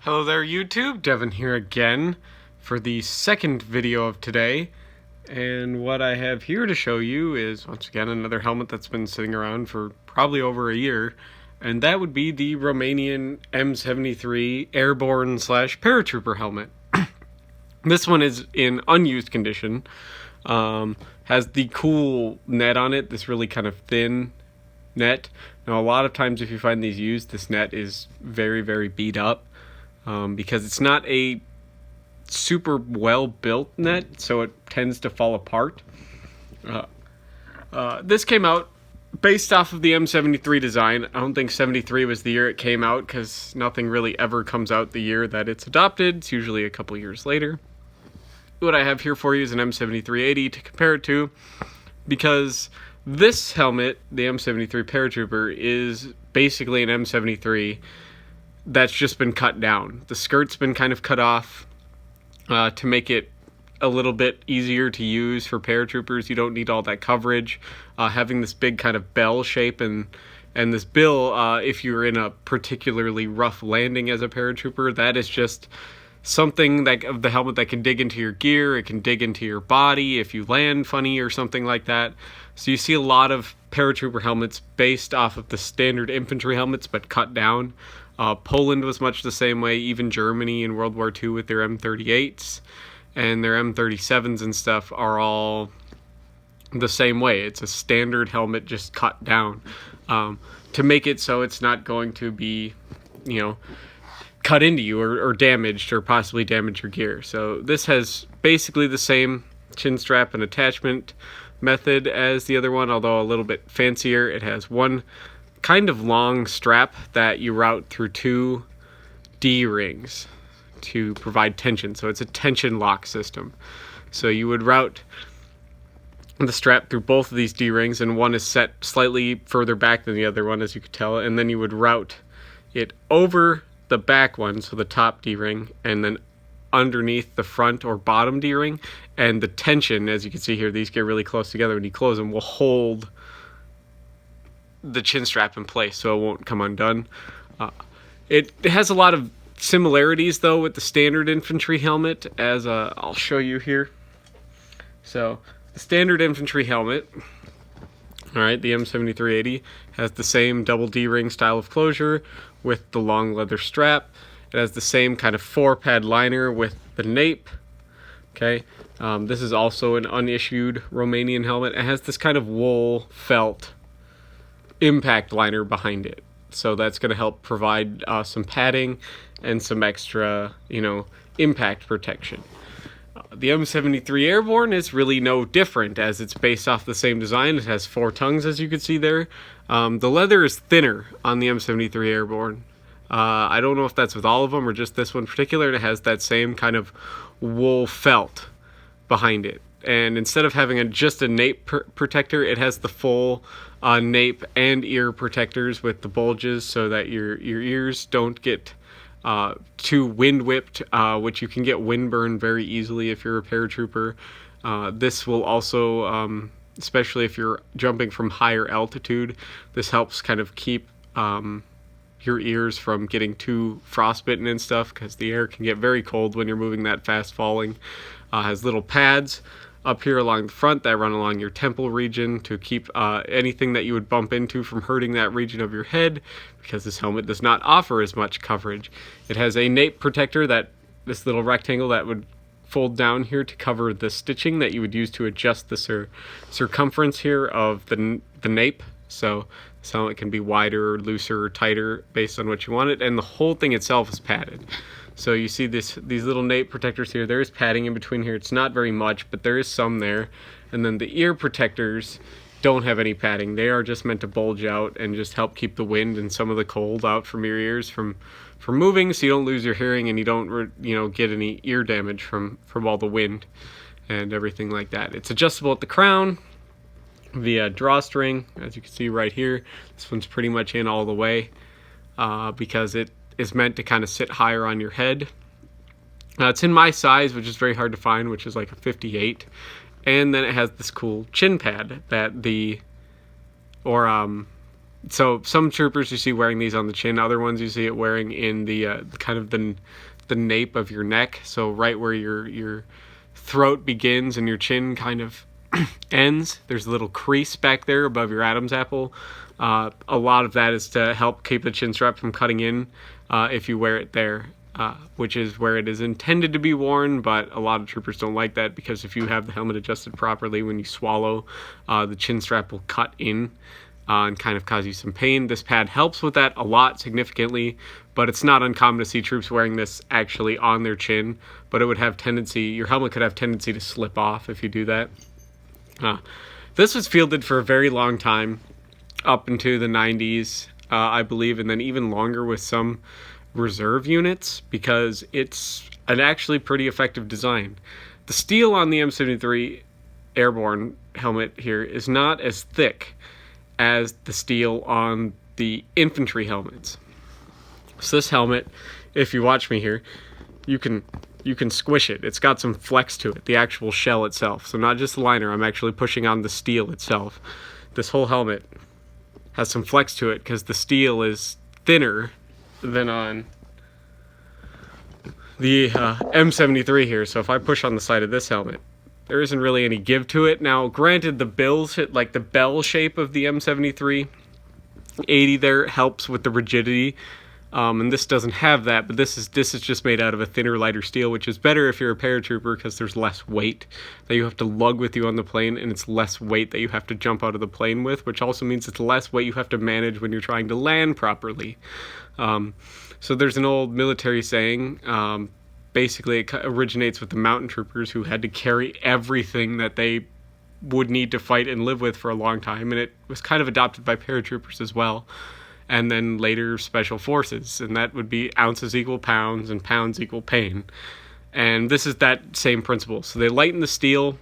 Hello there YouTube, Devin here again for the second video of today, and what I have here to show you is once again another helmet that's been sitting around for probably over a year, and that would be the Romanian M73 Airborne / paratrooper helmet. This one is in unused condition, has the cool net on it, this really kind of thin net. Now a lot of times if you find these used, this net is very beat up. Because it's not a super well built net, so it tends to fall apart. This came out based off of the M73 design. I don't think 73 was the year it came out, because nothing really ever comes out the year that it's adopted. It's usually a couple years later. What I have here for you is an M7380 to compare it to, because this helmet, the M73 Paratrooper, is basically an M73 that's just been cut down. The skirt's been kind of cut off to make it a little bit easier to use for paratroopers. You don't need all that coverage. Having this big kind of bell shape and this bill, if you're in a particularly rough landing as a paratrooper, that is just something that of the helmet that can dig into your gear. It can dig into your body if you land funny or something like that. So you see a lot of paratrooper helmets based off of the standard infantry helmets but cut down. Poland was much the same way, even Germany in World War II with their M38s and their M37s and stuff are all the same way. It's a standard helmet just cut down to make it so it's not going to be, cut into you or damaged or possibly damage your gear. So this has basically the same chin strap and attachment method as the other one, although a little bit fancier. It has one kind of long strap that you route through two D-rings to provide tension. So it's a tension lock system. So you would route the strap through both of these D-rings, and one is set slightly further back than the other one, as you could tell, and then you would route it over the back one, so the top D-ring, and then underneath the front or bottom D-ring, and the tension, as you can see here, these get really close together. When you close them, will hold the chin strap in place so it won't come undone. It has a lot of similarities though with the standard infantry helmet, as I'll show you here. So the standard infantry helmet, alright, the M7380, has the same double D-ring style of closure with the long leather strap. It has the same kind of 4-pad liner with the nape. Okay, this is also an unissued Romanian helmet. It has this kind of wool felt impact liner behind it, so that's going to help provide some padding and some extra impact protection. The M73 Airborne is really no different, as it's based off the same design. It has 4 tongues, as you can see there. The leather is thinner on the M73 Airborne. I don't know if that's with all of them or just this one in particular, and it has that same kind of wool felt behind it. And instead of having just a nape protector, it has the full nape and ear protectors with the bulges, so that your ears don't get too wind whipped, which you can get windburn very easily if you're a paratrooper. This will also, especially if you're jumping from higher altitude, this helps kind of keep your ears from getting too frostbitten and stuff, because the air can get very cold when you're moving that fast falling. Has little pads up here along the front that run along your temple region to keep anything that you would bump into from hurting that region of your head, because this helmet does not offer as much coverage. It has a nape protector, this little rectangle that would fold down here to cover the stitching that you would use to adjust the circumference here of the nape. So this helmet can be wider, looser, or tighter based on what you want it, and the whole thing itself is padded. So you see these little nape protectors here. There is padding in between here. It's not very much, but there is some there. And then the ear protectors don't have any padding. They are just meant to bulge out and just help keep the wind and some of the cold out from your ears from moving, so you don't lose your hearing and you don't get any ear damage from all the wind and everything like that. It's adjustable at the crown via drawstring, as you can see right here. This one's pretty much in all the way because it is meant to kind of sit higher on your head. It's in my size, which is very hard to find, which is like a 58. And then it has this cool chin pad that So some troopers you see wearing these on the chin, other ones you see it wearing in the kind of the nape of your neck, so right where your throat begins and your chin kind of ends. There's a little crease back there above your Adam's apple. A lot of that is to help keep the chin strap from cutting in if you wear it there, which is where it is intended to be worn, but a lot of troopers don't like that because if you have the helmet adjusted properly, when you swallow, the chin strap will cut in and kind of cause you some pain. This pad helps with that a lot, significantly, but it's not uncommon to see troops wearing this actually on their chin, but it would have tendency, your helmet could have tendency to slip off if you do that. This was fielded for a very long time, up into the 90s, I believe, and then even longer with some reserve units, because it's an actually pretty effective design. The steel on the M73 Airborne helmet here is not as thick as the steel on the infantry helmets. So this helmet, if you watch me here, you can squish it. It's got some flex to it, the actual shell itself. So not just the liner, I'm actually pushing on the steel itself. This whole helmet has some flex to it because the steel is thinner than on the M73 here. So if I push on the side of this helmet, there isn't really any give to it. Now, granted, the bills, like the bell shape of the M73 80 there, helps with the rigidity. And this doesn't have that, but this is just made out of a thinner, lighter steel, which is better if you're a paratrooper because there's less weight that you have to lug with you on the plane, and it's less weight that you have to jump out of the plane with, which also means it's less weight you have to manage when you're trying to land properly. So there's an old military saying, basically it originates with the mountain troopers who had to carry everything that they would need to fight and live with for a long time, and it was kind of adopted by paratroopers as well. And then later special forces, and that would be ounces equal pounds and pounds equal pain. And this is that same principle. So they lighten the steel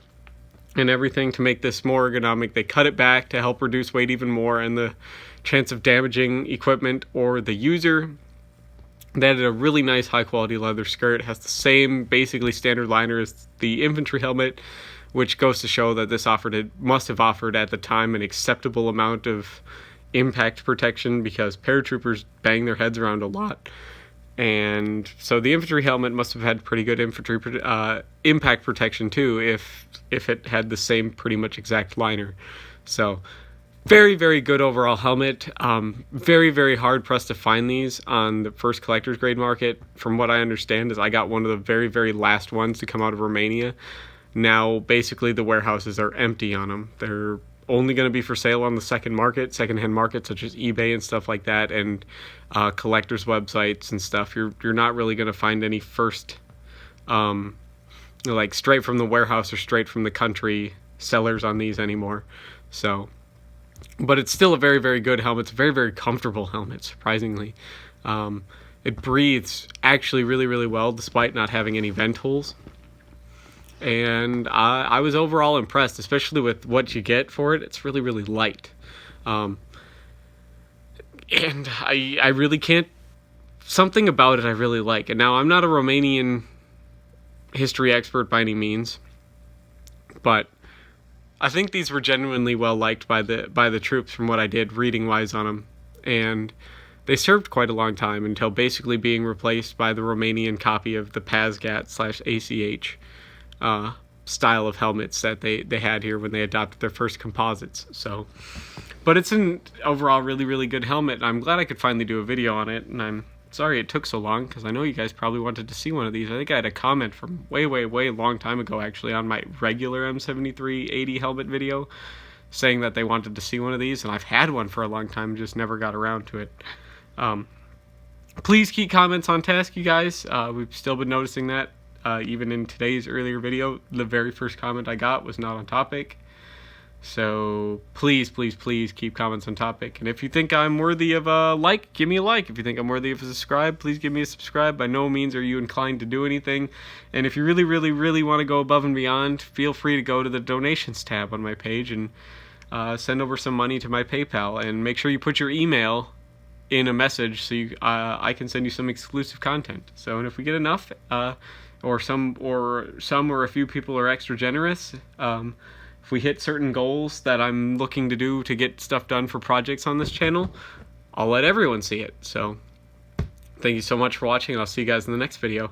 and everything to make this more ergonomic. They cut it back to help reduce weight even more and the chance of damaging equipment or the user. They added a really nice high quality leather skirt. It has the same basically standard liner as the infantry helmet, which goes to show that this must have offered at the time an acceptable amount of impact protection, because paratroopers bang their heads around a lot, and so the infantry helmet must have had pretty good infantry impact protection too, if it had the same pretty much exact liner. So very, very good overall helmet. Very, very hard pressed to find these on the first collector's grade market. From what I understand, is I got one of the very, very last ones to come out of Romania. Now basically the warehouses are empty on them. They're only going to be for sale on the secondhand market, such as eBay and stuff like that, and collectors websites and stuff. You're not really going to find any first, like straight from the warehouse or straight from the country sellers on these anymore. So, but it's still a very, very good helmet. It's a very, very comfortable helmet, surprisingly. It breathes actually really, really well, despite not having any vent holes. And I was overall impressed, especially with what you get for it. It's really, really light. And I really can't... Something about it I really like. And now, I'm not a Romanian history expert by any means, but I think these were genuinely well liked by the troops from what I did reading-wise on them. And they served quite a long time until basically being replaced by the Romanian copy of the PASGAT/ACH style of helmets that they had here when they adopted their first composites. So, but it's an overall really, really good helmet, and I'm glad I could finally do a video on it, and I'm sorry it took so long, because I know you guys probably wanted to see one of these. I think I had a comment from way, way, way long time ago, actually, on my regular M73 80 helmet video, saying that they wanted to see one of these, and I've had one for a long time, just never got around to it. Please keep comments on task, you guys. We've still been noticing that. Even in today's earlier video, the very first comment I got was not on topic. So please, please, please keep comments on topic. And if you think I'm worthy of a like, give me a like. If you think I'm worthy of a subscribe, please give me a subscribe. By no means are you inclined to do anything. And if you really, really, really want to go above and beyond, feel free to go to the donations tab on my page and send over some money to my PayPal. And make sure you put your email in a message so I can send you some exclusive content. So, and if we get enough, or some or a few people are extra generous, if we hit certain goals that I'm looking to do to get stuff done for projects on this channel, I'll let everyone see it. So thank you so much for watching, and I'll see you guys in the next video.